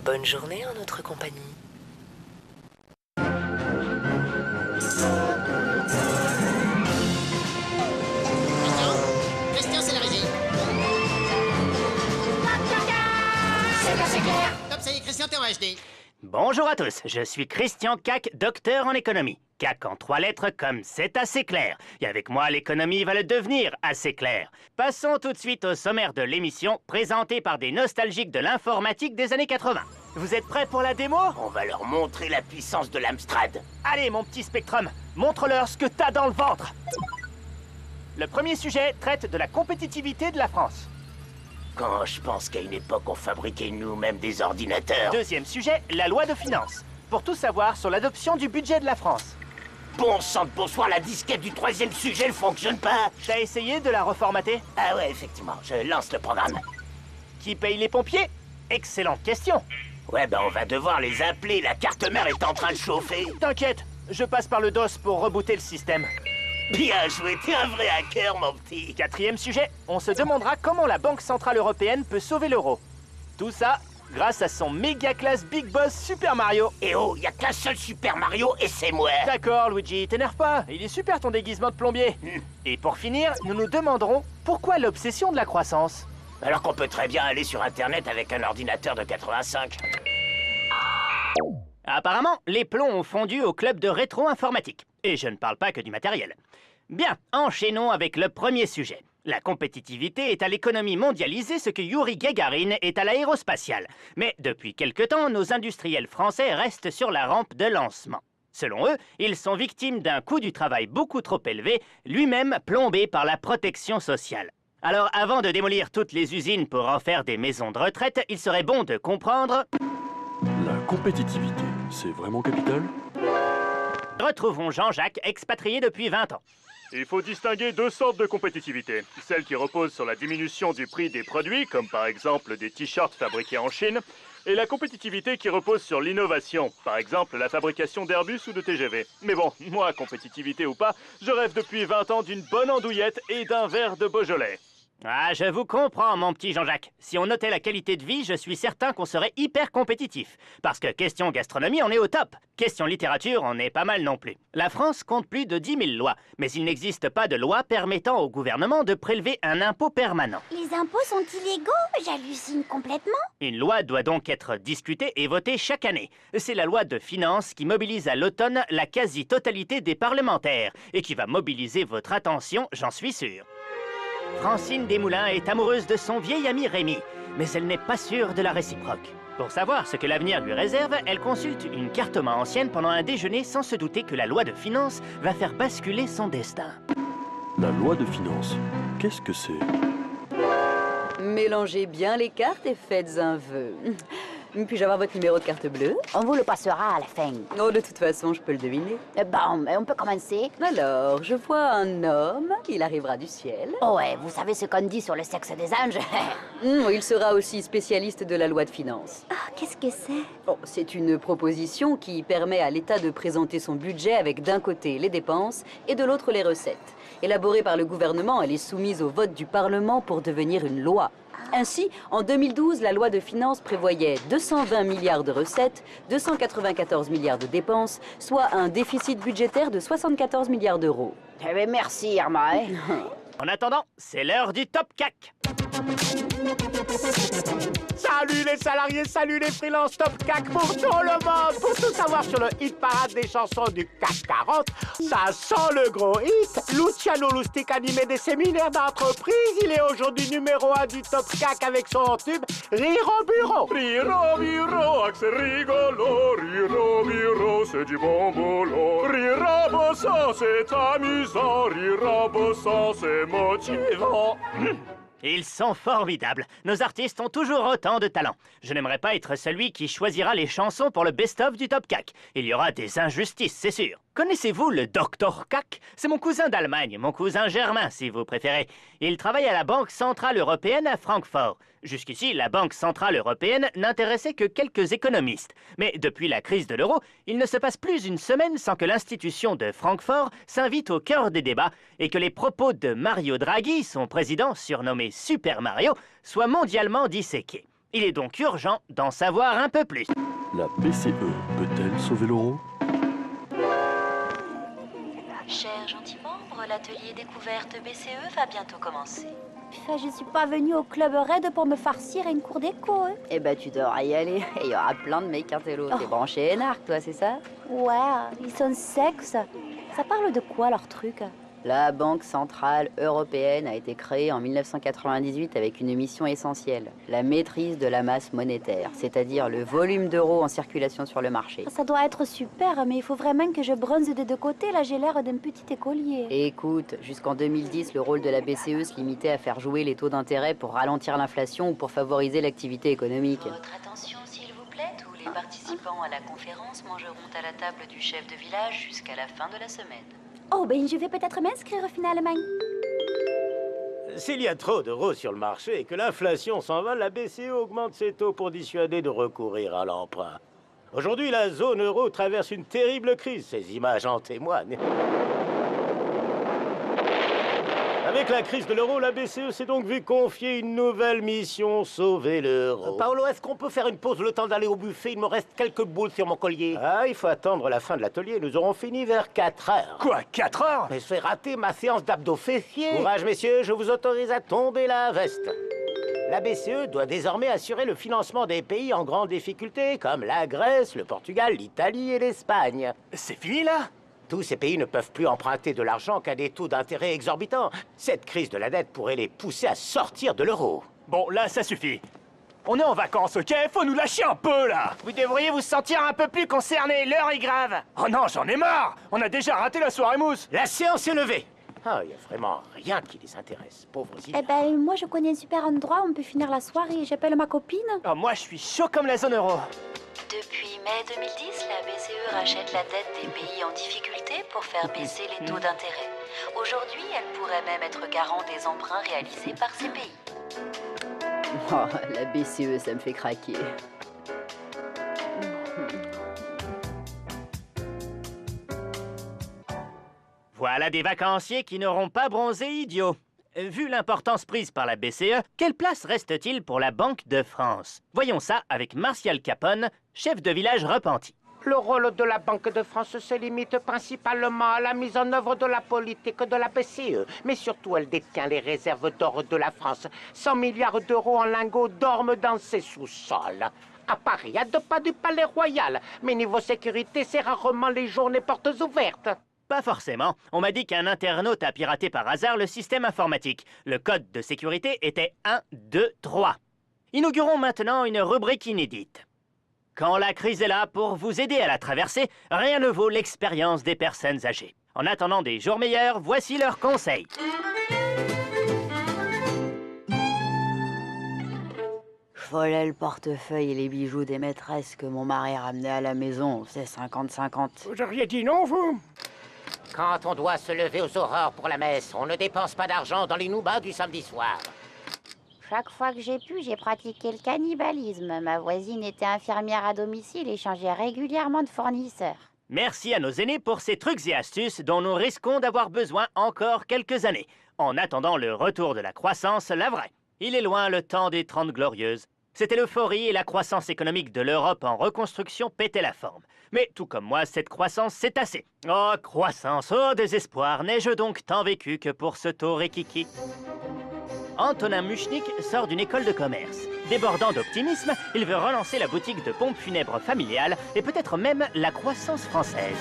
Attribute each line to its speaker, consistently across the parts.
Speaker 1: Bonne journée en notre compagnie.
Speaker 2: Christian, c'est la régie.
Speaker 3: C'est clair.
Speaker 2: Top, ça y est, Christian, t'es en HD.
Speaker 4: Bonjour à tous, je suis Christian Cac, docteur en économie. Cac en 3 lettres comme c'est assez clair. Et avec moi, l'économie va le devenir assez clair. Passons tout de suite au sommaire de l'émission, présenté par des nostalgiques de l'informatique des années 80. Vous êtes prêts pour la démo?
Speaker 3: On va leur montrer la puissance de l'Amstrad.
Speaker 4: Allez, mon petit Spectrum, montre-leur ce que t'as dans le ventre. Le premier sujet traite de la compétitivité de la France.
Speaker 3: Quand je pense qu'à une époque, on fabriquait nous-mêmes des ordinateurs.
Speaker 4: Deuxième sujet, la loi de finances. Pour tout savoir sur l'adoption du budget de la France.
Speaker 3: Bon sang de bonsoir, la disquette du troisième sujet ne fonctionne pas.
Speaker 4: T'as essayé de la reformater?
Speaker 3: Ah ouais, effectivement, je lance le programme.
Speaker 4: Qui paye les pompiers? Excellente question.
Speaker 3: Ouais, ben on va devoir les appeler, la carte mère est en train de chauffer.
Speaker 4: T'inquiète, je passe par le DOS pour rebooter le système.
Speaker 3: Bien joué, t'es un vrai hacker, mon petit.
Speaker 4: Quatrième sujet, on se demandera comment la Banque Centrale Européenne peut sauver l'euro. Tout ça grâce à son méga classe Big Boss Super Mario.
Speaker 3: Et oh, y a qu'un seul Super Mario et c'est moi.
Speaker 4: D'accord, Luigi, t'énerve pas, il est super ton déguisement de plombier. Et pour finir, nous nous demanderons pourquoi l'obsession de la croissance.
Speaker 3: Alors qu'on peut très bien aller sur Internet avec un ordinateur de 85.
Speaker 4: Apparemment, les plombs ont fondu au club de rétro-informatique. Et je ne parle pas que du matériel. Bien, enchaînons avec le premier sujet. La compétitivité est à l'économie mondialisée ce que Yuri Gagarin est à l'aérospatiale. Mais depuis quelque temps, nos industriels français restent sur la rampe de lancement. Selon eux, ils sont victimes d'un coût du travail beaucoup trop élevé, lui-même plombé par la protection sociale. Alors, avant de démolir toutes les usines pour en faire des maisons de retraite, il serait bon de comprendre...
Speaker 5: La compétitivité, c'est vraiment capital?
Speaker 4: Retrouvons Jean-Jacques, expatrié depuis 20 ans.
Speaker 6: Il faut distinguer deux sortes de compétitivité. Celle qui repose sur la diminution du prix des produits, comme par exemple des t-shirts fabriqués en Chine, et la compétitivité qui repose sur l'innovation, par exemple la fabrication d'Airbus ou de TGV. Mais bon, moi, compétitivité ou pas, je rêve depuis 20 ans d'une bonne andouillette et d'un verre de Beaujolais.
Speaker 4: Ah, je vous comprends, mon petit Jean-Jacques. Si on notait la qualité de vie, je suis certain qu'on serait hyper compétitif. Parce que question gastronomie, on est au top. Question littérature, on est pas mal non plus. La France compte plus de 10 000 lois, mais il n'existe pas de loi permettant au gouvernement de prélever un impôt permanent.
Speaker 7: Les impôts sont illégaux? J'hallucine complètement.
Speaker 4: Une loi doit donc être discutée et votée chaque année. C'est la loi de finances qui mobilise à l'automne la quasi-totalité des parlementaires et qui va mobiliser votre attention, j'en suis sûr. Francine Desmoulins est amoureuse de son vieil ami Rémi, mais elle n'est pas sûre de la réciproque. Pour savoir ce que l'avenir lui réserve, elle consulte une cartoman ancienne pendant un déjeuner sans se douter que la loi de finances va faire basculer son destin.
Speaker 5: La loi de finances, qu'est-ce que c'est?
Speaker 8: Mélangez bien les cartes et faites un vœu. Puis-je avoir votre numéro de carte bleue?
Speaker 7: On vous le passera à la fin.
Speaker 8: Oh, de toute façon, je peux le deviner.
Speaker 7: Bon, on peut commencer.
Speaker 8: Alors, je vois un homme, il arrivera du ciel.
Speaker 7: Oh ouais, vous savez ce qu'on dit sur le sexe des anges?
Speaker 8: Il sera aussi spécialiste de la loi de finances.
Speaker 7: Ah, qu'est-ce que c'est?
Speaker 8: Bon, c'est une proposition qui permet à l'État de présenter son budget avec d'un côté les dépenses et de l'autre les recettes. Élaborée par le gouvernement, elle est soumise au vote du Parlement pour devenir une loi. Ainsi, en 2012, la loi de finances prévoyait 220 milliards de recettes, 294 milliards de dépenses, soit un déficit budgétaire de 74 milliards d'euros.
Speaker 7: Eh bien, merci, Irma.
Speaker 4: En attendant, c'est l'heure du Top CAC.
Speaker 9: Salut les salariés, salut les freelances, Top CAC pour tout le monde. Pour tout savoir sur le hit parade des chansons du CAC 40, ça sent le gros hit. Luciano Lustig animé des séminaires d'entreprise. Il est aujourd'hui numéro 1 du Top CAC avec son tube Rire au bureau.
Speaker 6: Rire au bureau, c'est rigolo. Rire au bureau, c'est du bon boulot. Rire en bossant, c'est amusant. Rire en bossant, c'est motivant.
Speaker 4: Ils sont formidables. Nos artistes ont toujours autant de talent. Je n'aimerais pas être celui qui choisira les chansons pour le best-of du Top CAC. Il y aura des injustices, c'est sûr. Connaissez-vous le Dr CAC? C'est mon cousin d'Allemagne, mon cousin germain si vous préférez. Il travaille à la Banque Centrale Européenne à Francfort. Jusqu'ici, la Banque Centrale Européenne n'intéressait que quelques économistes. Mais depuis la crise de l'euro, il ne se passe plus une semaine sans que l'institution de Francfort s'invite au cœur des débats et que les propos de Mario Draghi, son président surnommé Super Mario, soient mondialement disséqués. Il est donc urgent d'en savoir un peu plus.
Speaker 5: La BCE peut-elle sauver l'euro?
Speaker 8: Chers gentils membres, l'atelier découverte BCE va bientôt commencer.
Speaker 7: Je suis pas venue au club raid pour me farcir à une cour d'écho. Hein.
Speaker 8: Eh ben, tu devras y aller. Il y aura plein de mecs intello. T'es branché énarque, toi, c'est ça?
Speaker 7: Ouais, ils sont sexes. Ça parle de quoi leur truc?
Speaker 8: La Banque Centrale Européenne a été créée en 1998 avec une mission essentielle, la maîtrise de la masse monétaire, c'est-à-dire le volume d'euros en circulation sur le marché.
Speaker 7: Ça doit être super, mais il faut vraiment que je bronze des deux côtés. Là, j'ai l'air d'un petit écolier.
Speaker 8: Écoute, jusqu'en 2010, le rôle de la BCE se limitait à faire jouer les taux d'intérêt pour ralentir l'inflation ou pour favoriser l'activité économique. Votre attention, s'il vous plaît, tous les participants à la conférence mangeront à la table du chef de village jusqu'à la fin de la semaine.
Speaker 7: Oh, ben je vais peut-être m'inscrire finalement.
Speaker 9: S'il y a trop d'euros sur le marché et que l'inflation s'en va, la BCE augmente ses taux pour dissuader de recourir à l'emprunt. Aujourd'hui, la zone euro traverse une terrible crise. Ces images en témoignent. Avec la crise de l'euro, la BCE s'est donc vue confier une nouvelle mission, sauver l'euro.
Speaker 3: Paolo, est-ce qu'on peut faire une pause le temps d'aller au buffet? Il me reste quelques boules sur mon collier.
Speaker 9: Ah, il faut attendre la fin de l'atelier. Nous aurons fini vers 4 heures.
Speaker 6: Quoi, 4 heures?
Speaker 3: Mais j'ai raté ma séance d'abdos fessiers.
Speaker 9: Courage, messieurs, je vous autorise à tomber la veste. La BCE doit désormais assurer le financement des pays en grande difficulté, comme la Grèce, le Portugal, l'Italie et l'Espagne.
Speaker 6: C'est fini, là?
Speaker 9: Tous ces pays ne peuvent plus emprunter de l'argent qu'à des taux d'intérêt exorbitants. Cette crise de la dette pourrait les pousser à sortir de l'euro.
Speaker 6: Bon, là, ça suffit. On est en vacances, ok? Faut nous lâcher un peu, là!
Speaker 4: Vous devriez vous sentir un peu plus concerné, l'heure est grave.
Speaker 6: Oh non, j'en ai marre! On a déjà raté la soirée mousse!
Speaker 9: La séance est levée. Ah, il n'y a vraiment rien qui les intéresse, pauvres îles.
Speaker 7: Eh ben, moi, je connais un super endroit où on peut finir la soirée. J'appelle ma copine.
Speaker 4: Oh, moi, je suis chaud comme la zone euro.
Speaker 8: Depuis mai 2010, la BCE rachète la dette des pays en difficulté pour faire baisser les taux d'intérêt. Aujourd'hui, elle pourrait même être garant des emprunts réalisés par ces pays. Oh, la BCE, ça me fait craquer.
Speaker 4: Voilà des vacanciers qui n'auront pas bronzé idiots. Vu l'importance prise par la BCE, quelle place reste-t-il pour la Banque de France? Voyons ça avec Martial Capone, chef de village repenti.
Speaker 3: Le rôle de la Banque de France se limite principalement à la mise en œuvre de la politique de la BCE. Mais surtout, elle détient les réserves d'or de la France. 100 milliards d'euros en lingots dorment dans ses sous-sols. À Paris, à 2 pas du Palais Royal. Mais niveau sécurité, c'est rarement les journées portes ouvertes.
Speaker 4: Pas forcément. On m'a dit qu'un internaute a piraté par hasard le système informatique. Le code de sécurité était 1, 2, 3. Inaugurons maintenant une rubrique inédite. Quand la crise est là pour vous aider à la traverser, rien ne vaut l'expérience des personnes âgées. En attendant des jours meilleurs, voici leurs conseils.
Speaker 8: Je volais le portefeuille et les bijoux des maîtresses que mon mari ramenait à la maison. C'est 50-50.
Speaker 9: Vous auriez dit non, vous?
Speaker 3: Quand on doit se lever aux aurores pour la messe, on ne dépense pas d'argent dans les noubas du samedi soir.
Speaker 7: Chaque fois que j'ai pu, j'ai pratiqué le cannibalisme. Ma voisine était infirmière à domicile et changeait régulièrement de fournisseur.
Speaker 4: Merci à nos aînés pour ces trucs et astuces dont nous risquons d'avoir besoin encore quelques années. En attendant le retour de la croissance, la vraie. Il est loin le temps des 30 glorieuses. C'était l'euphorie et la croissance économique de l'Europe en reconstruction pétaient la forme. Mais tout comme moi, cette croissance, c'est assez. Oh, croissance, oh, désespoir, n'ai-je donc tant vécu que pour ce taux rékiki? Antonin Muchnik sort d'une école de commerce. Débordant d'optimisme, il veut relancer la boutique de pompes funèbres familiales et peut-être même la croissance française.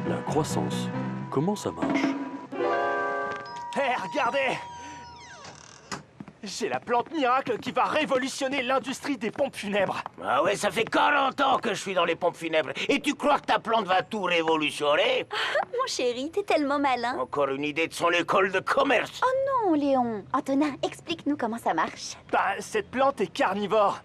Speaker 5: La croissance, comment ça marche?
Speaker 6: Hé, regardez! J'ai la plante miracle qui va révolutionner l'industrie des pompes funèbres.
Speaker 3: Ah ouais, ça fait 40 ans que je suis dans les pompes funèbres. Et tu crois que ta plante va tout révolutionner?
Speaker 7: Mon chéri, t'es tellement malin.
Speaker 3: Encore une idée de son école de commerce.
Speaker 7: Oh non, Léon. Antonin, explique-nous comment ça marche.
Speaker 6: Bah, cette plante est carnivore.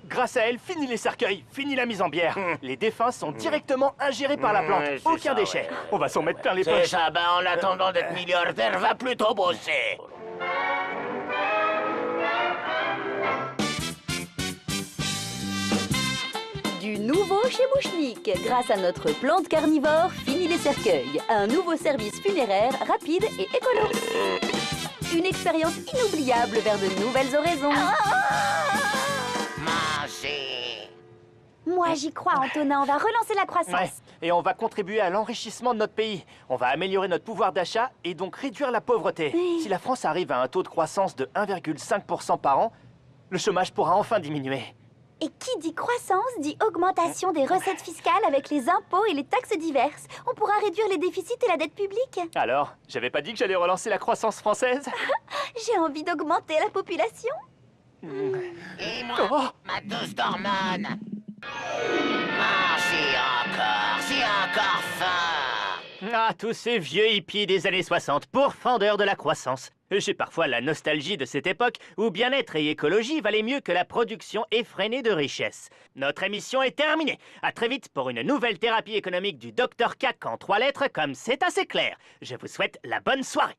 Speaker 6: Grâce à elle, fini les cercueils, fini la mise en bière. Les défunts sont directement ingérés par la plante.
Speaker 3: Ouais, c'est
Speaker 6: Aucun
Speaker 3: ça,
Speaker 6: déchet.
Speaker 3: ouais.
Speaker 6: On va s'en mettre plein les
Speaker 3: C'est
Speaker 6: poches.
Speaker 3: ça, ben en attendant d'être milliardaire, va plutôt bosser.
Speaker 8: Du nouveau chez Mouchnik. Grâce à notre plante carnivore, fini les cercueils. Un nouveau service funéraire rapide et écolo. Une expérience inoubliable vers de nouvelles oraisons.
Speaker 1: Moi, j'y crois, Antonin. On va relancer la croissance.
Speaker 4: Ouais, et on va contribuer à l'enrichissement de notre pays. On va améliorer notre pouvoir d'achat et donc réduire la pauvreté.
Speaker 1: Oui.
Speaker 4: Si la France arrive à un taux de croissance de 1,5% par an, le chômage pourra enfin diminuer.
Speaker 1: Et qui dit croissance dit augmentation des recettes fiscales avec les impôts et les taxes diverses. On pourra réduire les déficits et la dette publique.
Speaker 4: Alors, j'avais pas dit que j'allais relancer la croissance française?
Speaker 1: J'ai envie d'augmenter la population.
Speaker 2: Et moi,
Speaker 4: Oh,
Speaker 2: ma dose d'hormones. Ah, j'ai encore faim.
Speaker 4: ah, tous ces vieux hippies des années 60, pourfendeurs de la croissance. J'ai parfois la nostalgie de cette époque où bien-être et écologie valaient mieux que la production effrénée de richesses. Notre émission est terminée. À très vite pour une nouvelle thérapie économique du Dr Cac en 3 lettres, comme c'est assez clair. Je vous souhaite la bonne soirée.